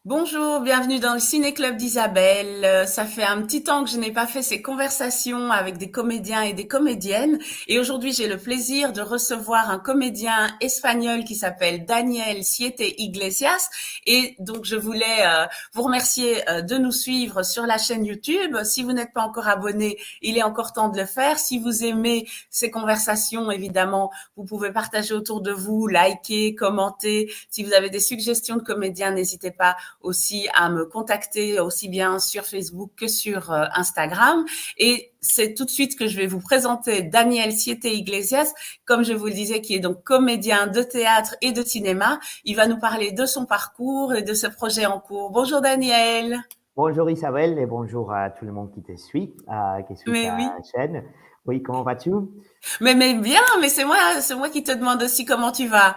Bonjour, bienvenue dans le Ciné-Club d'Isabelle. Ça fait un petit temps que je n'ai pas fait ces conversations avec des comédiens et des comédiennes. Et aujourd'hui, j'ai le plaisir de recevoir un comédien espagnol qui s'appelle Daniel Siete Iglesias. Et donc, je voulais vous remercier de nous suivre sur la chaîne YouTube. Si vous n'êtes pas encore abonné, il est encore temps de le faire. Si vous aimez ces conversations, évidemment, vous pouvez partager autour de vous, liker, commenter. Si vous avez des suggestions de comédiens, n'hésitez pas aussi à me contacter aussi bien sur Facebook que sur Instagram. Et c'est tout de suite que je vais vous présenter Daniel Siete Iglesias, comme je vous le disais, qui est donc comédien de théâtre et de cinéma. Il va nous parler de son parcours et de ce projet en cours. Bonjour Daniel. Bonjour Isabelle et bonjour à tout le monde qui suit Mais ta oui. chaîne. Oui, comment vas-tu? Mais bien, mais c'est moi qui te demande aussi comment tu vas.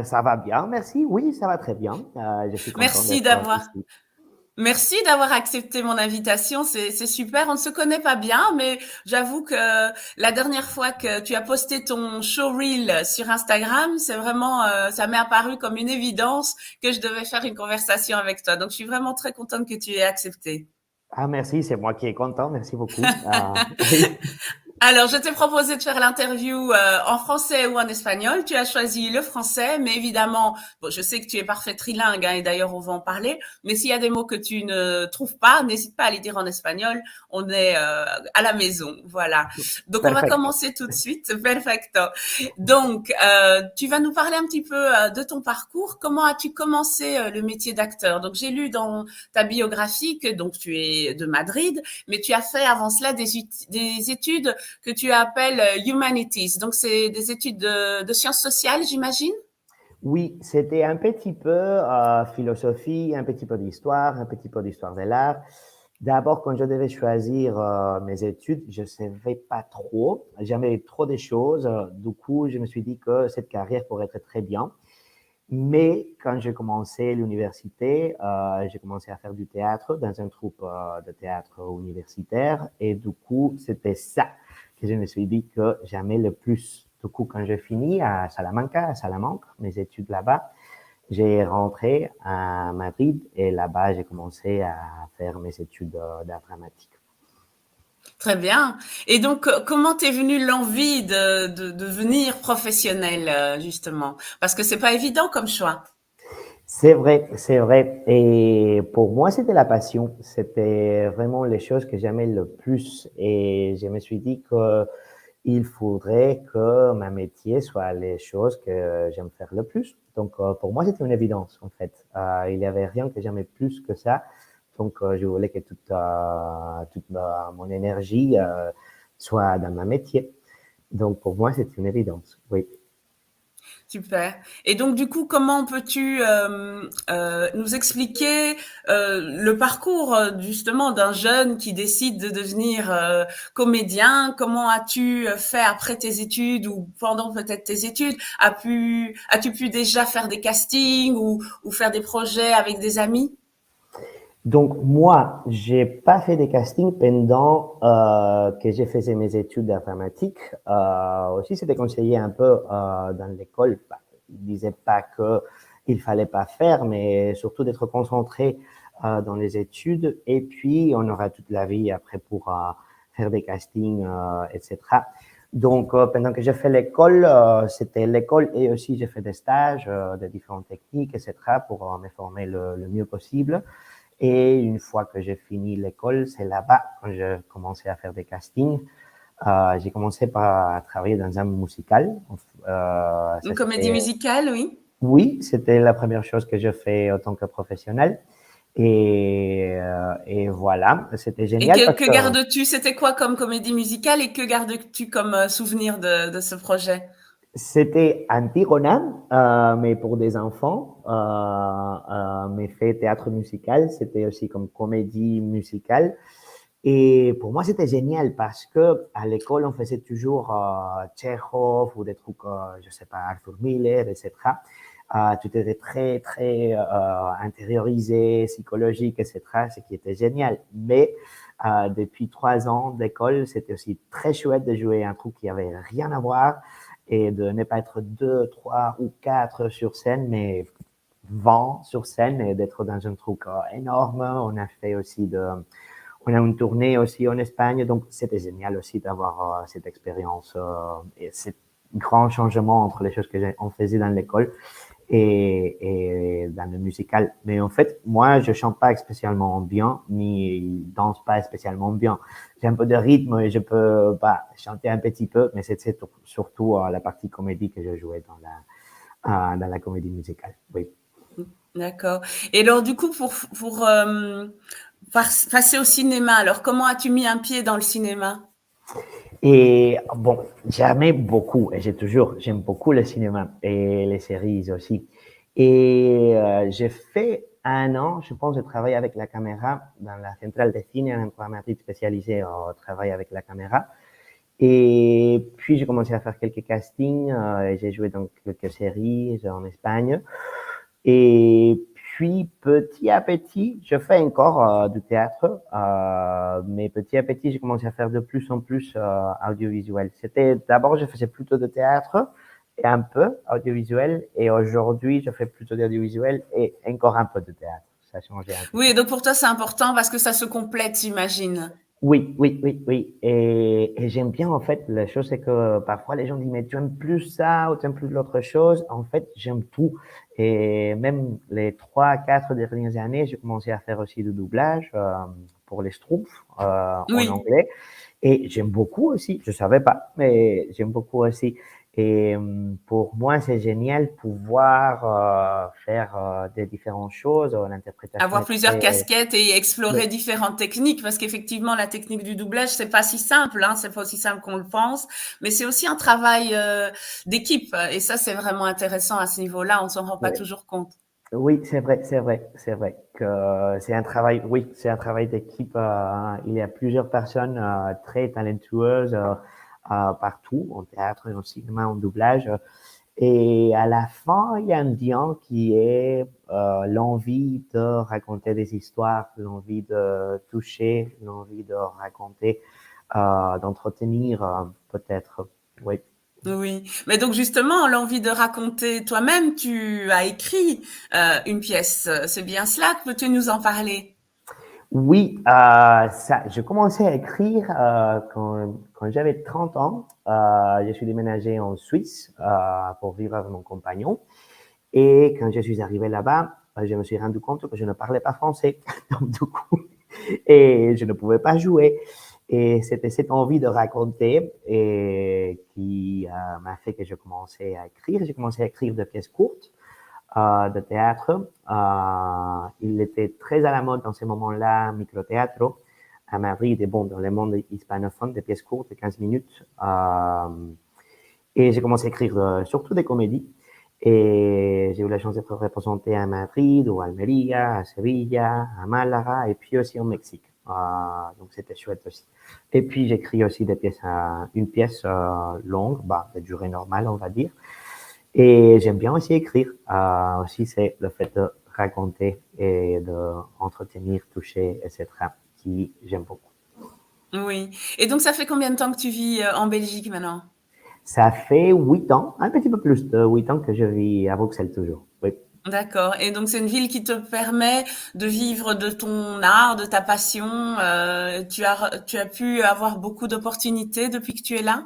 Ça va bien, merci. Oui, ça va très bien. Je suis content Merci d'être d'avoir ici. Merci d'avoir accepté mon invitation, c'est super. On ne se connaît pas bien, mais j'avoue que la dernière fois que tu as posté ton showreel sur Instagram, c'est vraiment, ça m'est apparu comme une évidence que je devais faire une conversation avec toi. Donc, je suis vraiment très contente que tu aies accepté. Ah, merci, c'est moi qui est content, merci beaucoup. Oui. Alors, je t'ai proposé de faire l'interview en français ou en espagnol. Tu as choisi le français, mais évidemment, bon, je sais que tu es parfait trilingue, hein, et d'ailleurs, on va en parler. Mais s'il y a des mots que tu ne trouves pas, n'hésite pas à les dire en espagnol. On est à la maison, voilà. Donc, on va Perfecto. commencer tout de suite. Perfecto. Donc, tu vas nous parler un petit peu de ton parcours. Comment as-tu commencé le métier d'acteur? Donc, j'ai lu dans ta biographie que donc tu es de Madrid, mais tu as fait avant cela des études que tu appelles Humanities. Donc, c'est des études de sciences sociales, j'imagine? Oui, c'était un petit peu philosophie, un petit peu d'histoire, un petit peu d'histoire de l'art. D'abord, quand je devais choisir mes études, je ne savais pas trop, jamais trop des choses. Du coup, je me suis dit que cette carrière pourrait être très bien. Mais quand j'ai commencé l'université, j'ai commencé à faire du théâtre dans un troupe de théâtre universitaire. Et du coup, c'était ça que je me suis dit que j'aimais le plus. Du coup, quand j'ai fini à Salamanque, mes études là-bas, j'ai rentré à Madrid et là-bas, j'ai commencé à faire mes études d'art dramatique. Très bien. Et donc, comment t'es venue l'envie de devenir professionnel, justement? Parce que c'est pas évident comme choix. C'est vrai, c'est vrai. Et pour moi, c'était la passion. C'était vraiment les choses que j'aimais le plus. Et je me suis dit que il faudrait que ma métier soit les choses que j'aime faire le plus. Donc, pour moi, c'était une évidence, en fait. Il n'y avait rien que j'aimais plus que ça. Donc, je voulais que toute mon énergie soit dans ma métier. Donc, pour moi, c'est une évidence. Oui. Super. Et donc, du coup, comment peux-tu nous expliquer le parcours justement d'un jeune qui décide de devenir comédien? Comment as-tu fait après tes études ou pendant peut-être tes études? As-tu pu déjà faire des castings ou faire des projets avec des amis? Donc moi, j'ai pas fait des castings pendant que j'ai fait mes études d'informatique. Aussi, c'était conseillé un peu dans l'école. Bah, ils disaient pas que il fallait pas faire, mais surtout d'être concentré dans les études. Et puis, on aura toute la vie après pour faire des castings, etc. Donc, pendant que j'ai fait l'école, c'était l'école et aussi j'ai fait des stages de différentes techniques, etc. pour me former le mieux possible. Et une fois que j'ai fini l'école, c'est là-bas quand j'ai commencé à faire des castings. J'ai commencé par travailler dans un musical. Ça Une comédie c'était, musicale, oui. oui, c'était la première chose que je fais en tant que professionnel. Et voilà, c'était Et génial parce que que gardes-tu? C'était quoi comme comédie musicale et que gardes-tu comme souvenir de ce projet? c'était Antigona, mais pour des enfants, mais fait théâtre musical. C'était aussi comme comédie musicale. Et pour moi, c'était génial parce que à l'école, on faisait toujours Tchekhov ou des trucs, je sais pas, Arthur Miller, etc. Tout était très, très intériorisé, psychologique, etc., ce qui était génial. Mais depuis 3 ans d'école, c'était aussi très chouette de jouer un truc qui avait rien à voir et de ne pas être deux, trois ou quatre sur scène, mais vent sur scène et d'être dans un truc énorme. On a fait aussi on a une tournée aussi en Espagne, donc c'était génial aussi d'avoir cette expérience et ce grand changement entre les choses on faisait dans l'école et dans le musical. Mais en fait, moi, je chante pas spécialement bien, ni danse pas spécialement bien. J'ai un peu de rythme et je peux chanter un petit peu, mais c'est surtout la partie comédie que je jouais dans la comédie musicale. Oui. D'accord. Et alors, du coup, pour passer au cinéma, alors comment as-tu mis un pied dans le cinéma? Et bon, j'aimais beaucoup, et j'aime beaucoup le cinéma et les séries aussi. Et j'ai fait un an, je pense, de travail avec la caméra dans la centrale de cine en Madrid spécialisée au travail avec la caméra. Et puis, j'ai commencé à faire quelques castings, et j'ai joué dans quelques séries en Espagne. Et puis, petit à petit, je fais encore du théâtre, mais petit à petit, j'ai commencé à faire de plus en plus audiovisuel. D'abord, je faisais plutôt de théâtre et un peu audiovisuel, et aujourd'hui, je fais plutôt d'audiovisuel et encore un peu de théâtre. Ça a changé un petit Oui, peu. et donc pour toi, c'est important parce que ça se complète, j'imagine. Oui, oui, oui, oui. Et j'aime bien, en fait, la chose, c'est que parfois les gens disent, mais tu aimes plus ça ou tu aimes plus l'autre chose. En fait, j'aime tout. Et même les 3, 4 dernières années, j'ai commencé à faire aussi du doublage pour les Schtroumpfs en Oui. anglais. Et j'aime beaucoup aussi. Je savais pas, mais j'aime beaucoup aussi. Et pour moi, c'est génial pouvoir faire des différentes choses. L'interprétation Avoir est plusieurs très... casquettes et explorer différentes techniques, parce qu'effectivement, la technique du doublage, c'est pas si simple, hein, c'est pas aussi simple qu'on le pense, mais c'est aussi un travail d'équipe, et ça, c'est vraiment intéressant à ce niveau-là, on s'en rend pas Ouais. toujours compte. Oui, c'est vrai, c'est vrai, c'est vrai que c'est un travail, oui, c'est un travail d'équipe. Il y a plusieurs personnes très talentueuses partout, en théâtre, en cinéma, en doublage. Et à la fin, il y a un lien qui est l'envie de raconter des histoires, l'envie de toucher, l'envie de raconter, d'entretenir peut-être. Oui. Oui, mais donc justement, l'envie de raconter toi-même, tu as écrit une pièce, c'est bien cela, peux-tu nous en parler? Oui, je commençais à écrire quand j'avais 30 ans. Je suis déménagé en Suisse pour vivre avec mon compagnon. Et quand je suis arrivé là-bas, je me suis rendu compte que je ne parlais pas français. Donc, du coup, et je ne pouvais pas jouer. Et c'était cette envie de raconter et qui m'a fait que je commençais à écrire. J'ai commencé à écrire des pièces courtes de théâtre. Il était très à la mode dans ces moments-là, microteatro, à Madrid et bon, dans le monde hispanophone, des pièces courtes de 15 minutes. Et j'ai commencé à écrire surtout des comédies. Et j'ai eu la chance d'être représenté à Madrid, ou à Almeria, à Sevilla, à Malaga, et puis aussi au Mexique. Donc c'était chouette aussi. Et puis j'écris aussi des pièces, une pièce longue, de durée normale, on va dire. Et j'aime bien aussi écrire. Aussi, c'est le fait de raconter et de entretenir, toucher, etc. qui j'aime beaucoup. Oui. Et donc, ça fait combien de temps que tu vis en Belgique maintenant? Ça fait 8 ans, un petit peu plus de 8 ans que je vis à Bruxelles toujours. Oui. D'accord. Et donc, c'est une ville qui te permet de vivre de ton art, de ta passion. Tu as pu avoir beaucoup d'opportunités depuis que tu es là?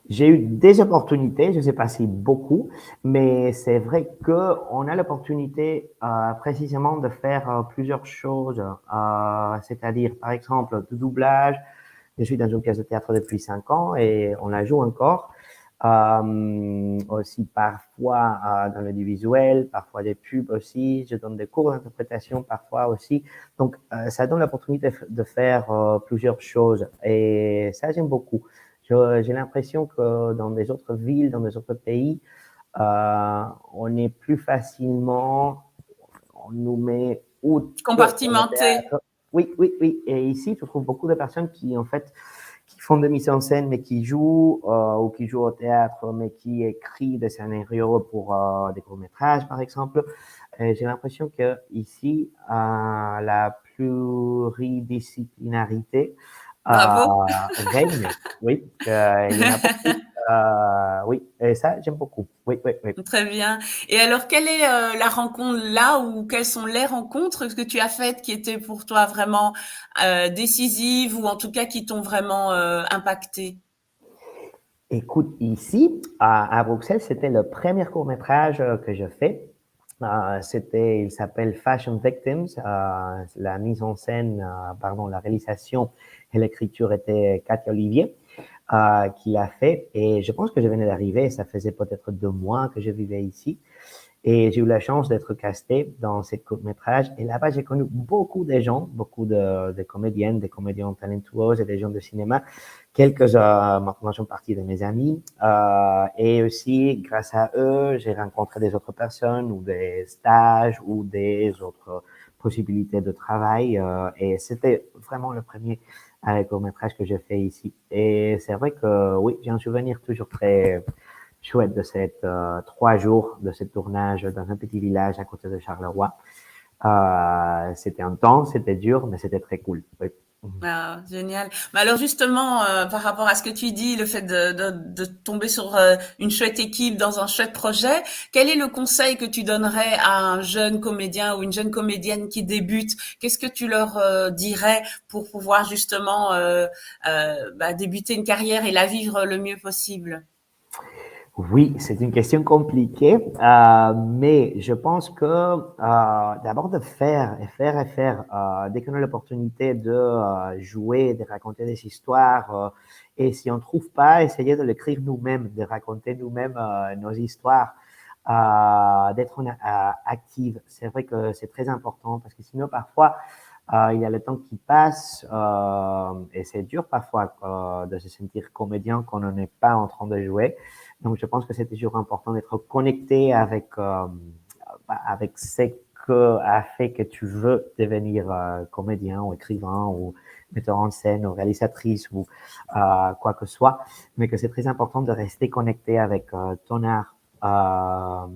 J'ai eu des opportunités, je ne sais pas si beaucoup, mais c'est vrai que on a l'opportunité précisément de faire plusieurs choses, c'est-à-dire par exemple du doublage. Je suis dans une pièce de théâtre depuis 5 ans et on la joue encore. Aussi parfois dans le visuel, parfois des pubs aussi. Je donne des cours d'interprétation parfois aussi. Donc ça donne l'opportunité de faire plusieurs choses et ça j'aime beaucoup. J'ai l'impression que dans des autres villes, dans des autres pays, on est plus facilement, on nous met ou que dans le Compartimenté. théâtre. Oui, oui, oui. Et ici, tu trouves beaucoup de personnes qui, en fait, qui font des mises en scène, mais qui jouent, ou qui jouent au théâtre, mais qui écrivent des scénarios pour des courts-métrages, par exemple. J'ai l'impression que ici, la pluridisciplinarité Bravo. règne. Oui, il y en a beaucoup. Oui, et ça, j'aime beaucoup. Oui, oui, oui. Très bien. Et alors, quelle est la rencontre là ou quelles sont les rencontres que tu as faites qui étaient pour toi vraiment décisives ou en tout cas qui t'ont vraiment impacté? Écoute, ici, à Bruxelles, c'était le premier court-métrage que je fais. Il s'appelle Fashion Victims. La mise en scène, pardon, la réalisation et l'écriture était Katia Olivier qui l'a fait. Et je pense que je venais d'arriver. Ça faisait peut-être 2 mois que je vivais ici. Et j'ai eu la chance d'être casté dans ce court-métrage. Et là-bas, j'ai connu beaucoup de gens, beaucoup de comédiennes, des comédiens talentueux et des gens de cinéma. Quelques, maintenant, sont partie de mes amis. Et aussi, grâce à eux, j'ai rencontré des autres personnes ou des stages ou des autres possibilités de travail. Et c'était vraiment le premier court-métrage que j'ai fait ici. Et c'est vrai que, oui, j'ai un souvenir toujours très chouette de cette 3 jours de ce tournage dans un petit village à côté de Charleroi. C'était intense, c'était dur, mais c'était très cool. Oui. Ah, génial. Mais alors justement, par rapport à ce que tu dis, le fait de tomber sur une chouette équipe dans un chouette projet, quel est le conseil que tu donnerais à un jeune comédien ou une jeune comédienne qui débute? Qu'est-ce que tu leur dirais pour pouvoir justement débuter une carrière et la vivre le mieux possible? Oui, c'est une question compliquée, mais je pense que d'abord de faire et faire et faire, dès qu'on a l'opportunité de jouer, de raconter des histoires, et si on ne trouve pas, essayer de l'écrire nous-mêmes, de raconter nous-mêmes nos histoires, d'être active. C'est vrai que c'est très important parce que sinon parfois il y a le temps qui passe et c'est dur parfois de se sentir comédien quand on n'est pas en train de jouer. Donc, je pense que c'est toujours important d'être connecté avec ce que a fait que tu veux devenir comédien ou écrivain ou metteur en scène ou réalisatrice ou quoi que ce soit, mais que c'est très important de rester connecté avec ton art.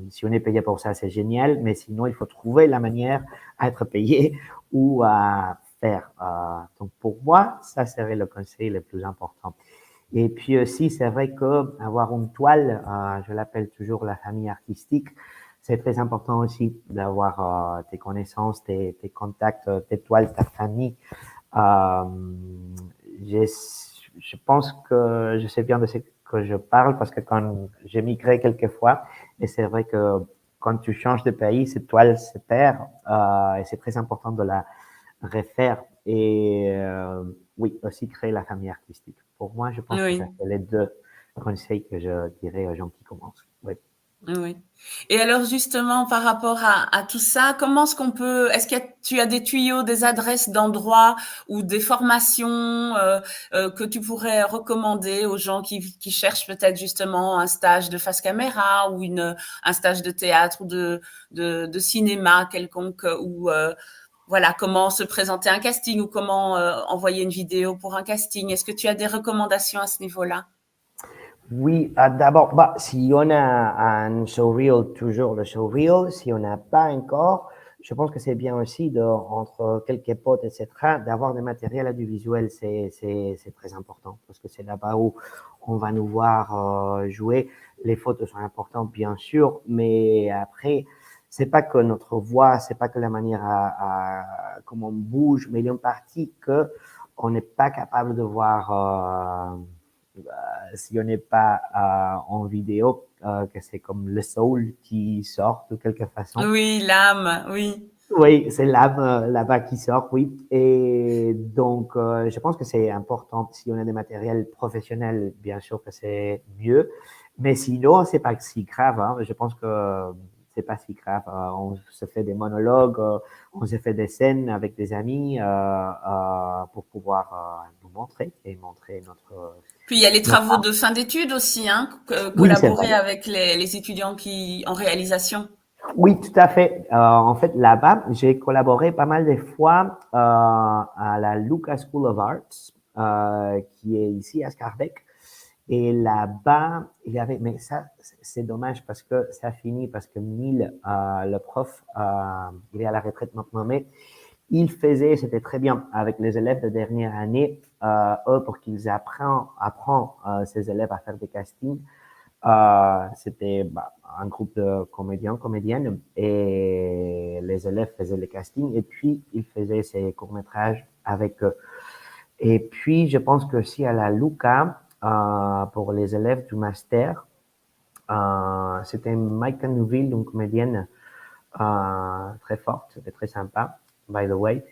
Si on est payé pour ça, c'est génial, mais sinon, il faut trouver la manière à être payé ou à faire. Donc, pour moi, ça serait le conseil le plus important. Et puis aussi, c'est vrai que avoir une toile, je l'appelle toujours la famille artistique, c'est très important aussi d'avoir tes connaissances, tes contacts, tes toiles, ta famille. Euh, j'ai- je pense que je sais bien de ce que je parle parce que quand j'ai migré quelquefois, et c'est vrai que quand tu changes de pays, cette toile se perd et c'est très important de la refaire. Et oui, aussi créer la famille artistique. Pour moi, je pense que ça Oui. fait les deux conseils que je dirais aux gens qui commencent. Oui. Oui. Et alors justement, par rapport à tout ça, comment est-ce qu'on peut, est-ce que tu as des tuyaux, des adresses d'endroits ou des formations que tu pourrais recommander aux gens qui cherchent peut-être justement un stage de face caméra ou un stage de théâtre ou de cinéma quelconque ou voilà, comment se présenter un casting ou comment envoyer une vidéo pour un casting. Est-ce que tu as des recommandations à ce niveau-là? Oui, d'abord, bah, si on a un showreel, toujours le showreel. Si on n'a pas encore, je pense que c'est bien aussi de, entre quelques potes, etc., d'avoir des matériels audiovisuels. C'est très important parce que c'est là-bas où on va nous voir jouer. Les photos sont importantes, bien sûr, mais après, c'est pas que notre voix, c'est pas que la manière comment on bouge, mais il y a une partie que on n'est pas capable de voir si on n'est pas en vidéo, que c'est comme le soul qui sort de quelque façon. Oui, l'âme, oui. Oui, c'est l'âme là-bas qui sort, oui. Et donc, je pense que c'est important. Si on a des matériels professionnels, bien sûr que c'est mieux. Mais sinon, c'est pas si grave. Hein. Je pense que c'est pas si grave. On se fait des monologues, on se fait des scènes avec des amis pour pouvoir nous montrer et montrer Puis il y a les notre travaux art. de fin d'études aussi, hein, Oui, c'est vrai. collaborer avec les étudiants qui en réalisation. Oui, tout à fait. En fait, là-bas, j'ai collaboré pas mal de fois à la Lucas School of Arts, qui est ici à Scarbeck. Et là-bas, il y avait, mais ça, c'est dommage parce que ça finit parce que Neil, le prof, il est à la retraite maintenant, mais il faisait, c'était très bien avec les élèves de dernière année, eux, pour qu'ils apprennent ces élèves à faire des castings. C'était un groupe de comédiens, comédiennes, et les élèves faisaient les castings, et puis ils faisaient ces courts-métrages avec eux. Et puis, je pense que aussi à la Luca, pour les élèves du master, c'était Maïka Nouville, une comédienne très forte, c'était très sympa, by the way,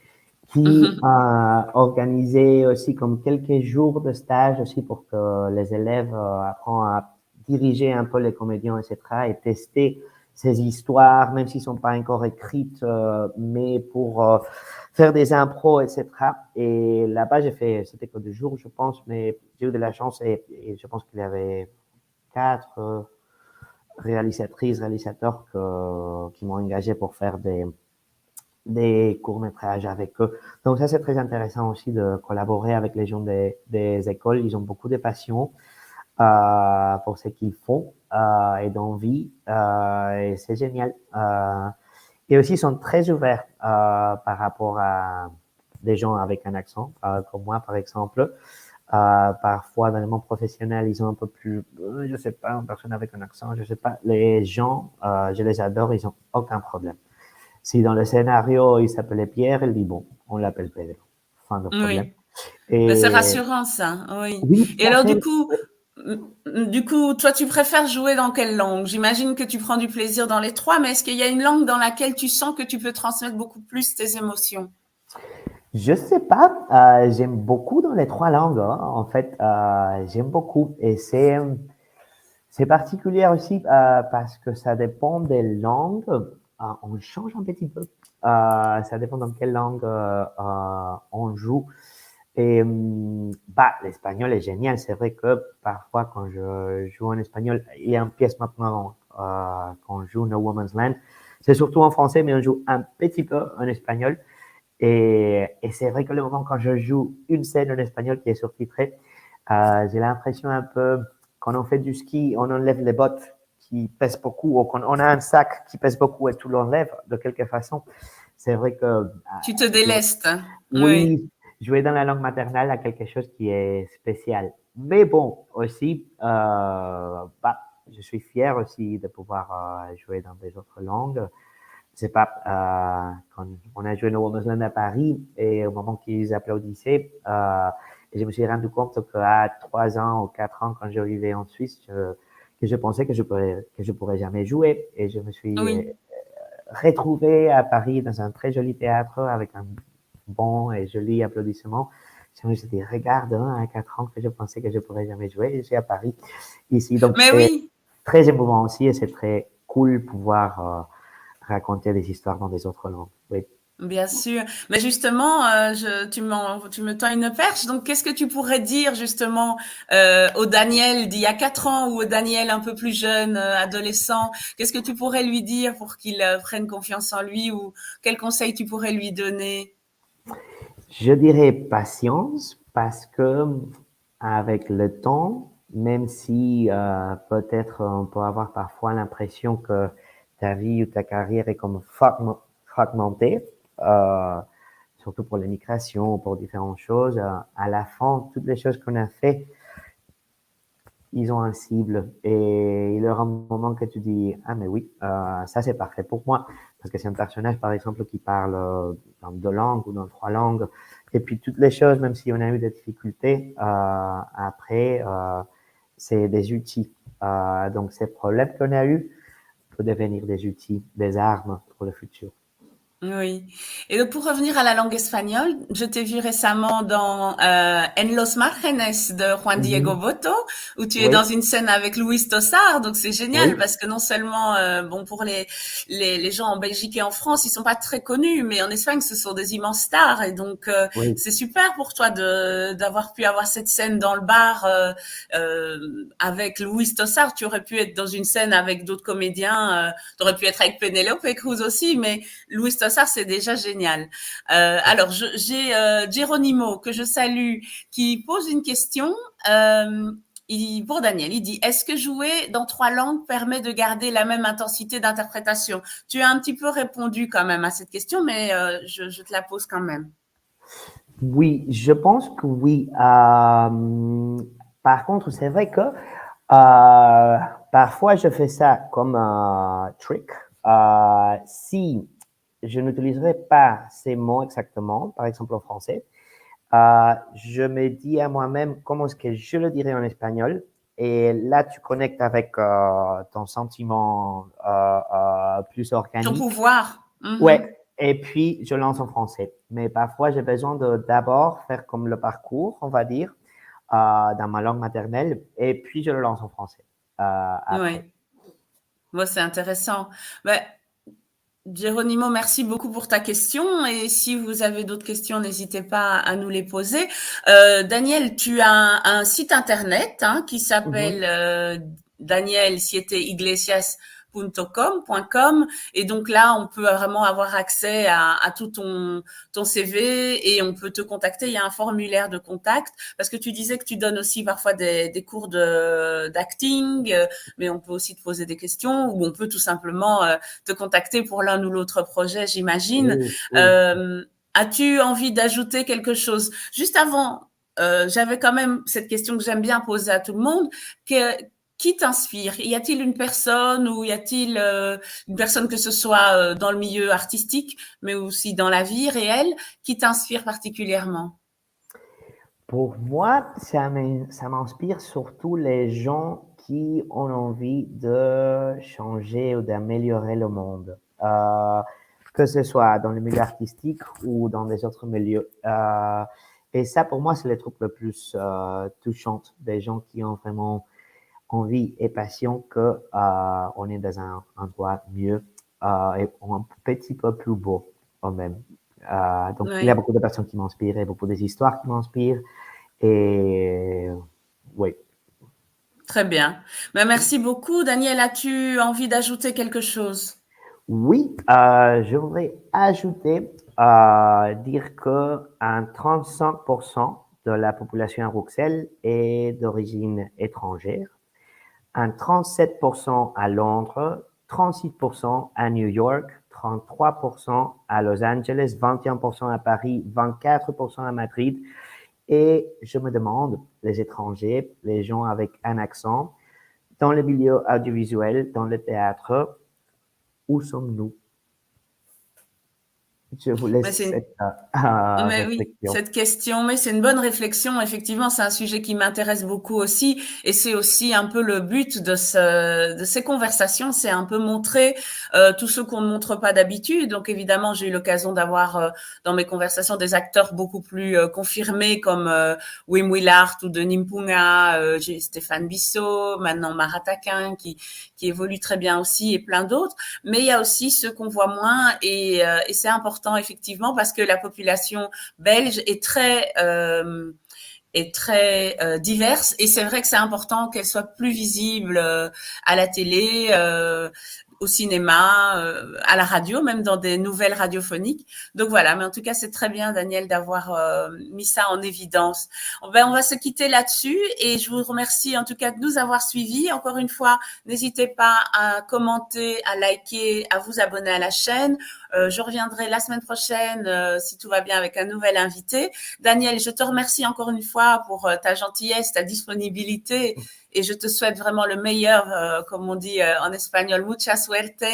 qui organisait aussi comme quelques jours de stage aussi pour que les élèves apprennent à diriger un peu les comédiens, etc., et tester ces histoires, même s'ils sont pas encore écrites, mais pour faire des impros, etc. Et là-bas, c'était que 2 jours, je pense, mais j'ai eu de la chance et je pense qu'il y avait 4 réalisatrices, réalisateurs qui m'ont engagé pour faire des courts-métrages avec eux. Donc ça, c'est très intéressant aussi de collaborer avec les gens des écoles. Ils ont beaucoup de passion pour ce qu'ils font et d'envie. Et c'est génial. Et aussi, ils sont très ouverts par rapport à des gens avec un accent, comme moi, par exemple. Parfois, dans le monde professionnel, ils ont un peu plus, je sais pas, une personne avec un accent, je sais pas. Les gens, je les adore, ils ont aucun problème. Si dans le scénario, il s'appelait Pierre, il dit bon, on l'appelle Pedro. Fin de problème. Oui. Ben, c'est Et rassurant ça, oui. oui, Et tout à alors fait. du coup, toi, tu préfères jouer dans quelle langue? J'imagine que tu prends du plaisir dans les trois, mais est-ce qu'il y a une langue dans laquelle tu sens que tu peux transmettre beaucoup plus tes émotions? Je sais pas, j'aime beaucoup dans les trois langues, hein. En fait, j'aime beaucoup. Et c'est particulier aussi parce que ça dépend des langues. On change un petit peu. Ça dépend dans quelle langue on joue. Et l'espagnol est génial. C'est vrai que parfois, quand je joue en espagnol, il y a une pièce maintenant quand on joue No Woman's Land. C'est surtout en français, mais on joue un petit peu en espagnol. Et c'est vrai que le moment quand je joue une scène en espagnol qui est surtitrée, j'ai l'impression un peu quand on fait du ski, on enlève les bottes qui pèsent beaucoup, ou quand on a un sac qui pèse beaucoup et tout l'enlève de quelque façon. C'est vrai que Tu te jouer, délestes? Oui. oui, jouer dans la langue maternelle a quelque chose qui est spécial. Mais bon, aussi, je suis fier aussi de pouvoir jouer dans des autres langues. C'est pas quand on a joué No Woman's Land à Paris et au moment qu'ils applaudissaient, et je me suis rendu compte qu'à 3 ans ou 4 ans, quand je vivais en Suisse, que je pensais que je pourrais jamais jouer. Et je me suis Oui. retrouvé à Paris dans un très joli théâtre avec un bon et joli applaudissement. Je me suis dit, regarde, hein, à 4 ans que je pensais que je pourrais jamais jouer, et je suis à Paris, ici. Donc Mais c'est oui. très émouvant aussi et c'est très cool de pouvoir raconter des histoires dans des autres langues. Oui. Bien sûr. Mais justement, tu me tends une perche. Donc, qu'est-ce que tu pourrais dire justement au Daniel d'il y a 4 ans ou au Daniel un peu plus jeune, adolescent? Qu'est-ce que tu pourrais lui dire pour qu'il prenne confiance en lui ou quel conseil tu pourrais lui donner? Je dirais patience parce que avec le temps, même si peut-être on peut avoir parfois l'impression que ta vie ou ta carrière est comme fragmentée, euh, surtout pour l'immigration, pour différentes choses, à la fin, toutes les choses qu'on a fait, ils ont un cible et il y aura un moment que tu dis ah mais oui ça c'est parfait pour moi parce que c'est un personnage par exemple qui parle dans 2 langues ou dans 3 langues et puis toutes les choses même si on a eu des difficultés après c'est des outils donc ces problèmes qu'on a eu peuvent devenir des outils des armes pour le futur. Oui. Et donc pour revenir à la langue espagnole, je t'ai vu récemment dans En los márgenes de Juan Diego Mm-hmm. Botto, où tu es dans Oui, une scène avec Luis Tossard. Donc c'est génial oui, parce que non seulement, bon pour les gens en Belgique et en France, ils sont pas très connus, mais en Espagne ce sont des immenses stars. Et donc oui. c'est super pour toi de d'avoir pu avoir cette scène dans le bar avec Luis Tossard. Tu aurais pu être dans une scène avec d'autres comédiens. Tu aurais pu être avec Penélope Cruz aussi, mais Louis Tossard, c'est déjà génial. Alors, j'ai Geronimo, que je salue, qui pose une question. pour Daniel, il dit, est-ce que jouer dans 3 langues permet de garder la même intensité d'interprétation? Tu as un petit peu répondu quand même à cette question, mais je te la pose quand même. Oui, je pense que oui. Par contre, c'est vrai que parfois je fais ça comme un trick. Si je n'utiliserai pas ces mots exactement, par exemple en français, je me dis à moi-même comment est-ce que je le dirais en espagnol. Et là, tu connectes avec ton sentiment plus Ton organique. pouvoir. Mhm. Ouais, et puis je lance en français. Mais parfois, j'ai besoin de d'abord faire comme le parcours, on va dire, dans ma langue maternelle, et puis je le lance en français après. Oui, moi c'est intéressant. Ben, Geronimo, merci beaucoup pour ta question. Et si vous avez d'autres questions, n'hésitez pas à nous les poser. Daniel, tu as un site internet hein, qui s'appelle Mhm. danielsieteiglesias.com. Et donc là, on peut vraiment avoir accès à tout ton CV et on peut te contacter. Il y a un formulaire de contact parce que tu disais que tu donnes aussi parfois des cours d'acting, mais on peut aussi te poser des questions ou on peut tout simplement te contacter pour l'un ou l'autre projet, j'imagine. Oui, oui. As-tu envie d'ajouter quelque chose? Juste avant, j'avais quand même cette question que j'aime bien poser à tout le monde. Qui t'inspire? Y a-t-il une personne ou y a-t-il une personne que ce soit dans le milieu artistique, mais aussi dans la vie réelle, qui t'inspire particulièrement? Pour moi, ça m'inspire surtout les gens qui ont envie de changer ou d'améliorer le monde, que ce soit dans le milieu artistique ou dans des autres milieux. Et ça, pour moi, c'est le truc le plus touchant, des gens qui ont vraiment envie et passion que on est dans un endroit mieux et un petit peu plus beau quand même. Donc, il y a Oui. beaucoup de personnes qui m'inspirent et beaucoup des histoires qui m'inspirent. Et oui. Très bien. Ben, merci beaucoup. Daniel, as-tu envie d'ajouter quelque chose? Oui, je voudrais ajouter, dire que un 35% de la population à Bruxelles est d'origine étrangère, un 37% à Londres, 36% à New York, 33% à Los Angeles, 21% à Paris, 24% à Madrid. Et je me demande, les étrangers, les gens avec un accent, dans le milieu audiovisuel, dans le théâtre, où sommes-nous? Je vous Ben, laisse c'est une cette Mais oui, réflexion. cette question, mais c'est une bonne réflexion. Effectivement, c'est un sujet qui m'intéresse beaucoup aussi, et c'est aussi un peu le but de ces conversations, c'est un peu montrer tout ce qu'on ne montre pas d'habitude. Donc évidemment, j'ai eu l'occasion d'avoir dans mes conversations des acteurs beaucoup plus confirmés comme Wim Willard ou Denis Mpunga, j'ai Stéphane Bissot, maintenant Marat Akin qui évolue très bien aussi, et plein d'autres. Mais il y a aussi ceux qu'on voit moins, et c'est important effectivement parce que la population belge est très diverse, et c'est vrai que c'est important qu'elle soit plus visible à la télé, au cinéma, à la radio, même dans des nouvelles radiophoniques. Donc voilà, mais en tout cas, c'est très bien, Daniel, d'avoir mis ça en évidence. Ben, on va se quitter là-dessus, et je vous remercie en tout cas de nous avoir suivis. Encore une fois, n'hésitez pas à commenter, à liker, à vous abonner à la chaîne. Je reviendrai la semaine prochaine, si tout va bien, avec un nouvel invité. Daniel, je te remercie encore une fois pour ta gentillesse, ta disponibilité, et je te souhaite vraiment le meilleur, comme on dit en espagnol, mucha suerte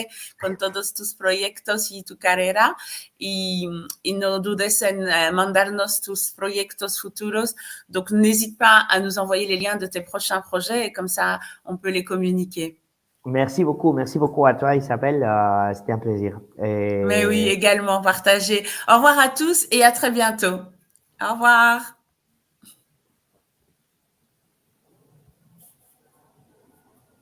con todos tus proyectos y tu carrera, y no dudes en mandarnos tus proyectos futuros. Donc, n'hésite pas à nous envoyer les liens de tes prochains projets, et comme ça, on peut les communiquer. Merci beaucoup à toi Isabelle, c'était un plaisir. Mais oui, Et également partagé. Au revoir à tous et à très bientôt. Au revoir.